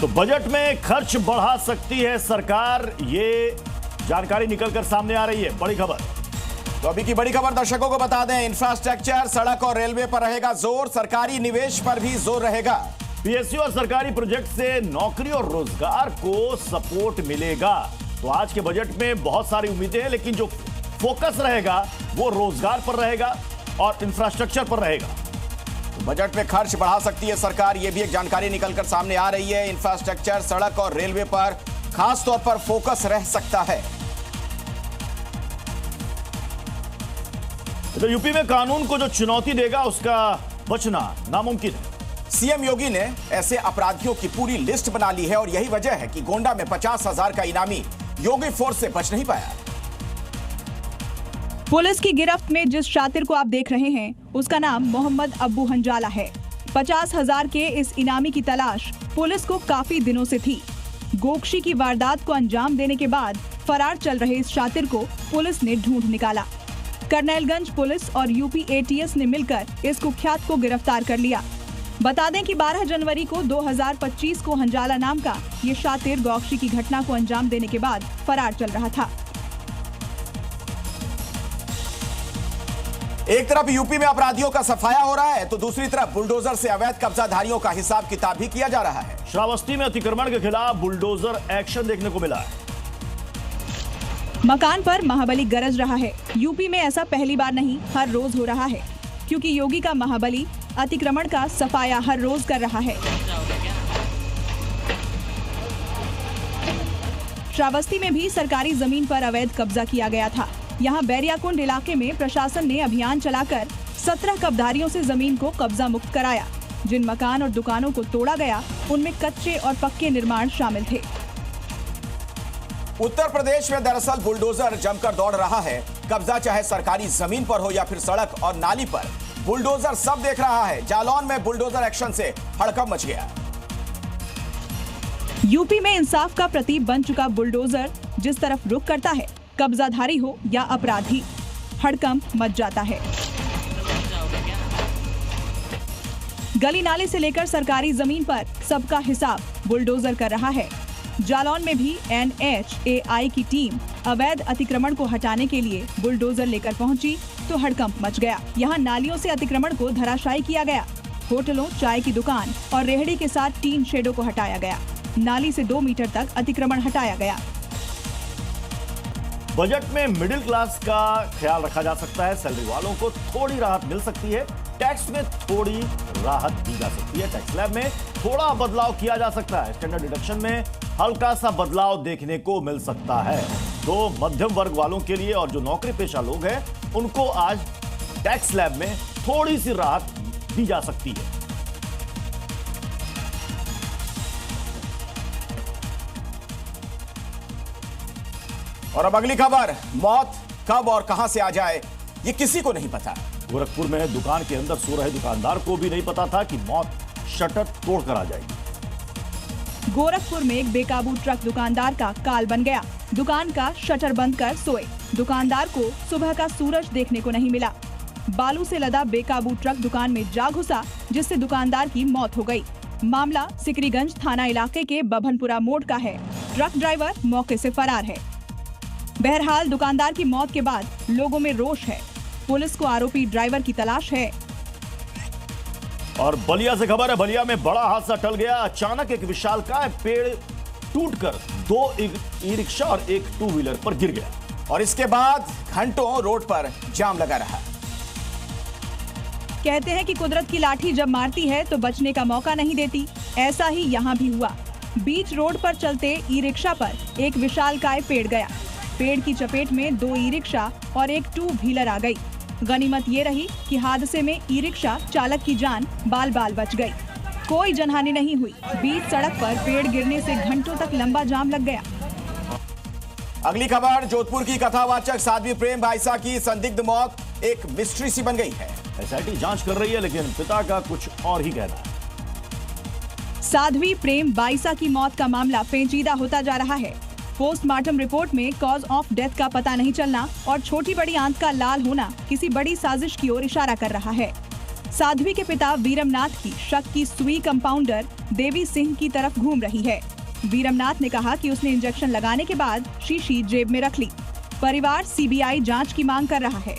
तो बजट में खर्च बढ़ा सकती है सरकार, ये जानकारी निकलकर सामने आ रही है। बड़ी खबर। तो अभी की बड़ी खबर दर्शकों को बता दें, इंफ्रास्ट्रक्चर, सड़क और रेलवे पर रहेगा जोर, सरकारी निवेश पर भी जोर रहेगा। पीएसयू और सरकारी प्रोजेक्ट से नौकरी और रोजगार को सपोर्ट मिलेगा। तो आज के बजट में बहुत सारी उम्मीदें हैं, लेकिन जो फोकस रहेगा वो रोजगार पर रहेगा और इंफ्रास्ट्रक्चर पर रहेगा। तो बजट में खर्च बढ़ा सकती है सरकार, यह भी एक जानकारी निकलकर सामने आ रही है। इंफ्रास्ट्रक्चर, सड़क और रेलवे पर खास तौर पर फोकस रह सकता है। तो यूपी में कानून को जो चुनौती देगा उसका बचना नामुमकिन है। सीएम योगी ने ऐसे अपराधियों की पूरी लिस्ट बना ली है और यही वजह है कि गोंडा में 50,000 का इनामी योगी फोर्स से बच नहीं पाया। पुलिस की गिरफ्त में जिस शातिर को आप देख रहे हैं उसका नाम मोहम्मद अब्बू हंजाला है। 50,000 के इस इनामी की तलाश पुलिस को काफी दिनों से थी। गोकशी की वारदात को अंजाम देने के बाद फरार चल रहे इस शातिर को पुलिस ने ढूंढ निकाला। करनैलगंज पुलिस और यूपी एटीएस ने मिलकर इस कुख्यात को गिरफ्तार कर लिया। बता दें कि 12 जनवरी को 2025 को हंजाला नाम का ये शातिर गोकशी की घटना को अंजाम देने के बाद फरार चल रहा था। एक तरफ यूपी में अपराधियों का सफाया हो रहा है तो दूसरी तरफ बुलडोजर से अवैध कब्जाधारियों का हिसाब किताब भी किया जा रहा है। श्रावस्ती में अतिक्रमण के खिलाफ बुलडोजर एक्शन देखने को मिला है। मकान पर महाबली गरज रहा है। यूपी में ऐसा पहली बार नहीं, हर रोज हो रहा है, क्योंकि योगी का महाबली अतिक्रमण का सफाया हर रोज कर रहा है। श्रावस्ती में भी सरकारी जमीन पर अवैध कब्जा किया गया था। यहाँ बैरियाकुंड इलाके में प्रशासन ने अभियान चलाकर 17 कब्जाधारियों से जमीन को कब्जा मुक्त कराया। जिन मकान और दुकानों को तोड़ा गया उनमें कच्चे और पक्के निर्माण शामिल थे। उत्तर प्रदेश में दरअसल बुलडोजर जमकर दौड़ रहा है। कब्जा चाहे सरकारी जमीन पर हो या फिर सड़क और नाली पर, बुलडोजर सब देख रहा है। जालौन में बुलडोजर एक्शन से हड़कंप मच गया। यूपी में इंसाफ का प्रतीक बन चुका बुलडोजर जिस तरफ रुख करता है, कब्जाधारी हो या अपराधी, हड़कंप मच जाता है। गली नाले से लेकर सरकारी जमीन पर सबका हिसाब बुलडोजर कर रहा है। जालौन में भी NHAI की टीम अवैध अतिक्रमण को हटाने के लिए बुलडोजर लेकर पहुंची तो हड़कंप मच गया। यहां नालियों से अतिक्रमण को धराशायी किया गया। होटलों, चाय की दुकान और रेहड़ी के साथ टीन शेडों को हटाया गया। नाली से 2 मीटर तक अतिक्रमण हटाया गया। बजट में मिडिल क्लास का ख्याल रखा जा सकता है। सैलरी वालों को थोड़ी राहत मिल सकती है। टैक्स में थोड़ी राहत दी जा सकती है। टैक्स स्लैब में थोड़ा बदलाव किया जा सकता है। स्टैंडर्ड डिडक्शन में हल्का सा बदलाव देखने को मिल सकता है। तो मध्यम वर्ग वालों के लिए और जो नौकरी पेशा लोग हैं उनको आज टैक्स स्लैब में थोड़ी सी राहत दी जा सकती है। और अब अगली खबर, मौत कब और कहां से आ जाए ये किसी को नहीं पता। गोरखपुर में दुकान के अंदर सो रहे दुकानदार को भी नहीं पता था कि मौत शटर तोड़कर आ जाएगी। गोरखपुर में एक बेकाबू ट्रक दुकानदार का काल बन गया। दुकान का शटर बंद कर सोए। दुकानदार को सुबह का सूरज देखने को नहीं मिला। बालू से लदा बेकाबू ट्रक दुकान में जा घुसा जिससे दुकानदार की मौत हो गई। मामला सिकरीगंज थाना इलाके के बभनपुरा मोड़ का है। ट्रक ड्राइवर मौके से फरार है। बहरहाल दुकानदार की मौत के बाद लोगों में रोष है। पुलिस को आरोपी ड्राइवर की तलाश है। और बलिया से खबर है। बलिया में बड़ा हादसा टल गया। अचानक एक विशालकाय पेड़ टूटकर 2 ई रिक्शा और एक 2 व्हीलर पर गिर गया और इसके बाद घंटों रोड पर जाम लगा रहा। कहते हैं कि कुदरत की लाठी जब मारती है तो बचने का मौका नहीं देती। ऐसा ही यहाँ भी हुआ। बीच रोड पर चलते ई रिक्शा पर एक विशालकाय पेड़ गया। पेड़ की चपेट में 2 ई रिक्शा और एक 2 व्हीलर आ गई। गनीमत ये रही कि हादसे में ई रिक्शा चालक की जान बाल बाल बच गई। कोई जनहानि नहीं हुई। बीच सड़क पर पेड़ गिरने से घंटों तक लंबा जाम लग गया। अगली खबर, जोधपुर की कथावाचक साध्वी प्रेम बाइसा की संदिग्ध मौत एक मिस्ट्री सी बन गई है। एसआईटी जांच कर रही है, लेकिन पिता का कुछ और ही कहना है। साध्वी प्रेम बाइसा की मौत का मामला पेचीदा होता जा रहा है। पोस्टमार्टम रिपोर्ट में कॉज ऑफ डेथ का पता नहीं चलना और छोटी बड़ी आंत का लाल होना किसी बड़ी साजिश की ओर इशारा कर रहा है। साध्वी के पिता वीरमनाथ की शक की सुई कंपाउंडर देवी सिंह की तरफ घूम रही है। वीरमनाथ ने कहा कि उसने इंजेक्शन लगाने के बाद शीशी जेब में रख ली। परिवार सीबीआई जांच की मांग कर रहा है।